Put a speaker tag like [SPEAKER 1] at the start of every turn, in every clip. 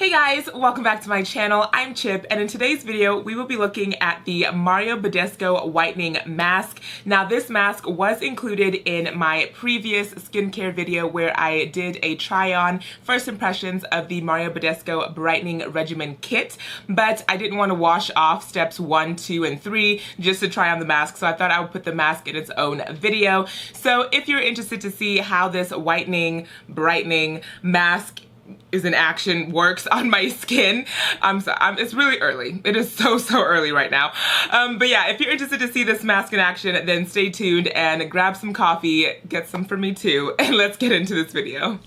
[SPEAKER 1] Hey guys, welcome back to my channel. I'm Chip, and in today's video we will be looking at the Mario Badescu whitening mask. Now this mask was included in my previous skincare video where I did a try on first impressions of the Mario Badescu brightening regimen kit, but I didn't want to wash off steps 1, 2, and 3 just to try on the mask, so I thought I would put the mask in its own video. So if you're interested to see how this whitening brightening mask is in action, works on my skin, it's really early. It is so early right now. But yeah, if you're interested to see this mask in action, then stay tuned and grab some coffee, get some for me too, and let's get into this video.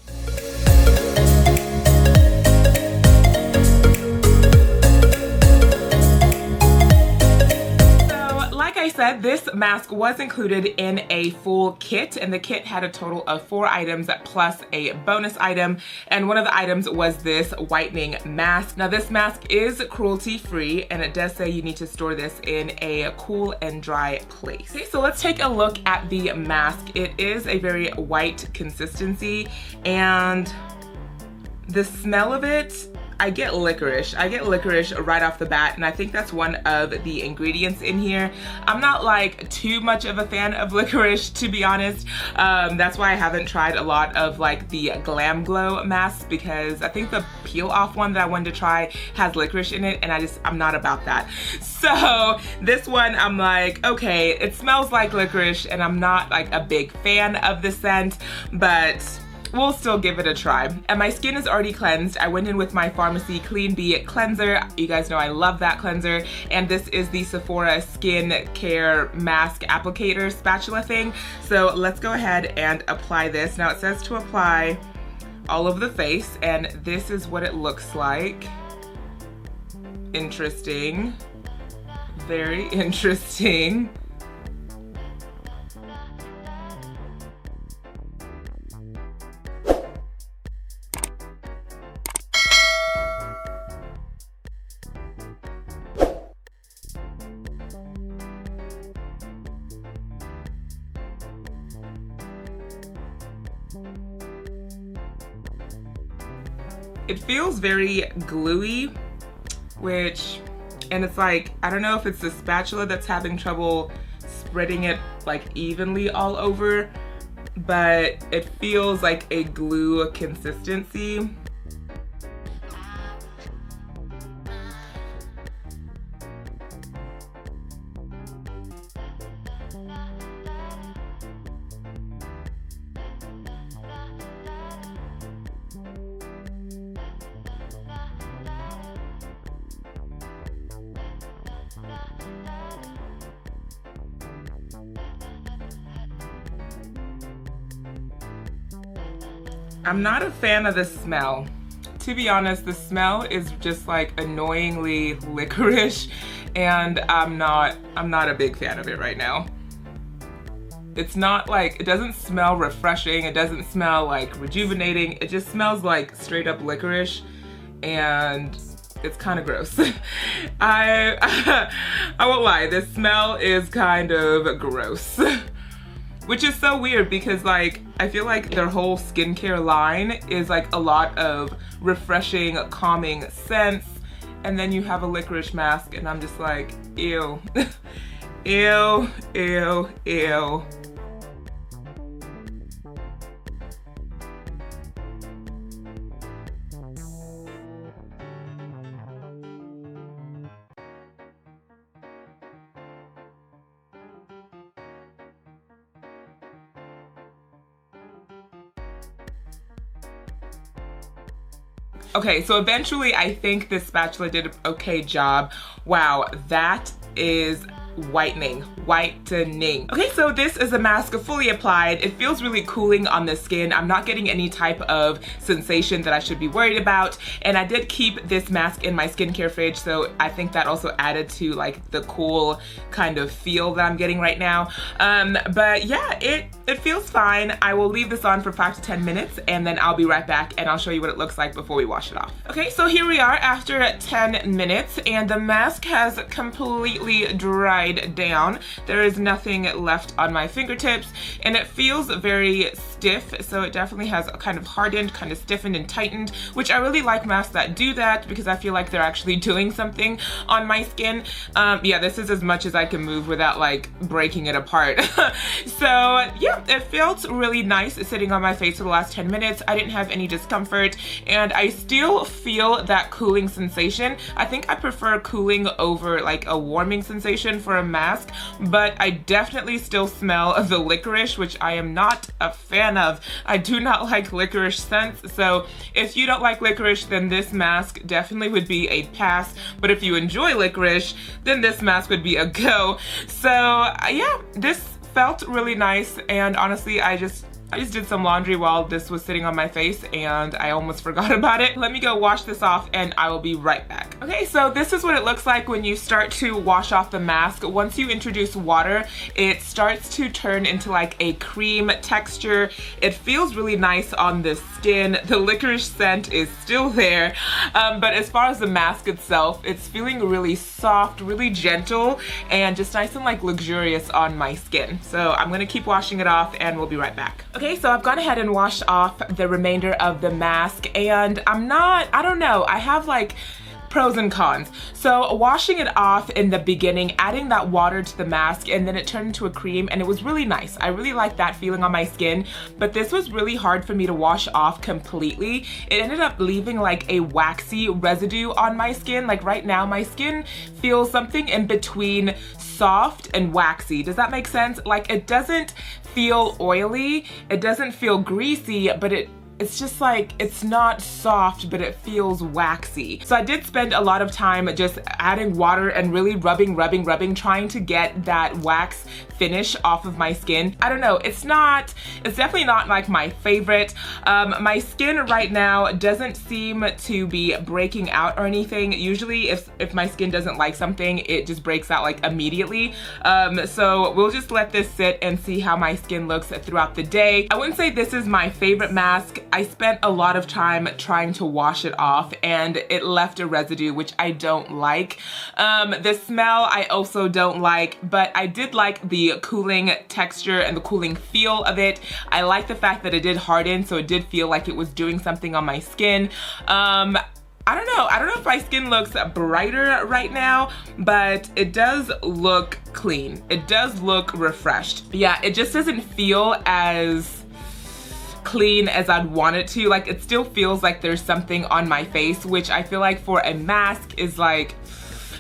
[SPEAKER 1] Like I said, this mask was included in a full kit, and the kit had a total of 4 items plus a bonus item, and one of the items was this whitening mask. Now this mask is cruelty free, and it does say you need to store this in a cool and dry place. Okay, so let's take a look at the mask. It is a very white consistency, and the smell of it, I get licorice. I get licorice right off the bat, and I think that's one of the ingredients in here. I'm not like too much of a fan of licorice, to be honest. That's why I haven't tried a lot of like the Glam Glow masks, because I think the peel off one that I wanted to try has licorice in it, and I'm not about that. So this one, I'm like, okay, it smells like licorice, and I'm not like a big fan of the scent, but we'll still give it a try. And my skin is already cleansed. I went in with my Pharmacy Clean Bee cleanser. You guys know I love that cleanser. And this is the Sephora Skin Care Mask Applicator Spatula thing. So let's go ahead and apply this. Now it says to apply all over the face, and this is what it looks like. Interesting. Very interesting. It feels very gluey, and it's like, I don't know if it's the spatula that's having trouble spreading it like evenly all over, but it feels like a glue consistency. I'm not a fan of the smell. To be honest, the smell is just like annoyingly licorice, and I'm not a big fan of it right now. It's not like, it doesn't smell refreshing, it doesn't smell like rejuvenating, it just smells like straight up licorice, and it's kind of gross. I won't lie, the smell is kind of gross. Which is so weird because like, I feel like their whole skincare line is like a lot of refreshing, calming scents, and then you have a licorice mask, and I'm just like, ew. Ew, ew, ew. Okay, so eventually I think this spatula did an okay job. Wow, that is whitening. Okay, so this is a mask fully applied. It feels really cooling on the skin. I'm not getting any type of sensation that I should be worried about. And I did keep this mask in my skincare fridge, so I think that also added to like the cool kind of feel that I'm getting right now. But yeah, it feels fine. I will leave this on for 5 to 10 minutes and then I'll be right back and I'll show you what it looks like before we wash it off. Okay, so here we are after 10 minutes and the mask has completely dried down. There is nothing left on my fingertips and it feels very stiff, so it definitely has kind of hardened, kind of stiffened and tightened, which I really like masks that do that because I feel like they're actually doing something on my skin. Yeah, this is as much as I can move without like breaking it apart. So yeah, it felt really nice sitting on my face for the last 10 minutes. I didn't have any discomfort, and I still feel that cooling sensation. I think I prefer cooling over like a warming sensation for a mask, but I definitely still smell the licorice, which I am not a fan of. I do not like licorice scents, so if you don't like licorice, then this mask definitely would be a pass, but if you enjoy licorice, then this mask would be a go. So yeah, this felt really nice, and honestly, I just did some laundry while this was sitting on my face and I almost forgot about it. Let me go wash this off and I will be right back. Okay, so this is what it looks like when you start to wash off the mask. Once you introduce water, it starts to turn into like a cream texture. It feels really nice on the skin. The licorice scent is still there, but as far as the mask itself, it's feeling really soft, really gentle, and just nice and like luxurious on my skin. So I'm gonna keep washing it off and we'll be right back. Okay, so I've gone ahead and washed off the remainder of the mask, and I don't know, I have like pros and cons. So washing it off in the beginning, adding that water to the mask, and then it turned into a cream, and it was really nice. I really liked that feeling on my skin, but this was really hard for me to wash off completely. It ended up leaving like a waxy residue on my skin. Like right now, my skin feels something in between soft and waxy. Does that make sense? Like it doesn't feel oily, it doesn't feel greasy, but it's just like, it's not soft, but it feels waxy. So I did spend a lot of time just adding water and really rubbing, trying to get that wax finish off of my skin. I don't know, it's definitely not like my favorite. My skin right now doesn't seem to be breaking out or anything. Usually if my skin doesn't like something, it just breaks out like immediately. So we'll just let this sit and see how my skin looks throughout the day. I wouldn't say this is my favorite mask. I spent a lot of time trying to wash it off and it left a residue, which I don't like. The smell I also don't like, but I did like the cooling texture and the cooling feel of it. I like the fact that it did harden, so it did feel like it was doing something on my skin. I don't know if my skin looks brighter right now, but it does look clean. It does look refreshed. Yeah, it just doesn't feel as clean as I'd want it to. Like it still feels like there's something on my face, which I feel like for a mask is like,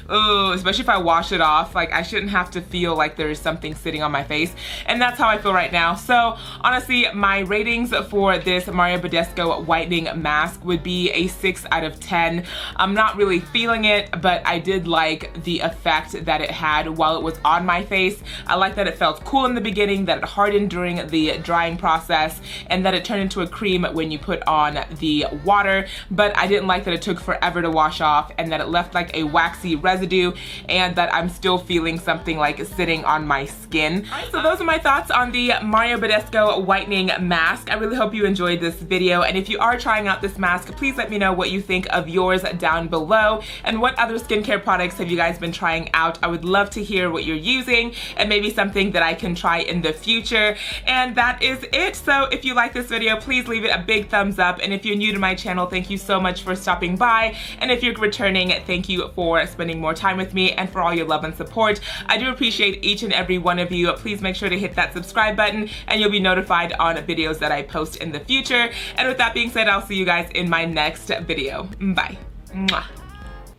[SPEAKER 1] oh, especially if I wash it off, like I shouldn't have to feel like there's something sitting on my face, and that's how I feel right now. So honestly, my ratings for this Mario Badescu whitening mask would be a 6 out of 10. I'm not really feeling it, but I did like the effect that it had while it was on my face. I like that it felt cool in the beginning, that it hardened during the drying process, and that it turned into a cream when you put on the water, but I didn't like that it took forever to wash off and that it left like a waxy residue, and that I'm still feeling something like sitting on my skin. Alright, so those are my thoughts on the Mario Badescu whitening mask. I really hope you enjoyed this video, and if you are trying out this mask, please let me know what you think of yours down below, and what other skincare products have you guys been trying out. I would love to hear what you're using and maybe something that I can try in the future. And that is it. So if you like this video, please leave it a big thumbs up, and if you're new to my channel, thank you so much for stopping by, and if you're returning, thank you for spending more time with me and for all your love and support. I do appreciate each and every one of you. Please make sure to hit that subscribe button and you'll be notified on videos that I post in the future. And with that being said, I'll see you guys in my next video. Bye. Mwah.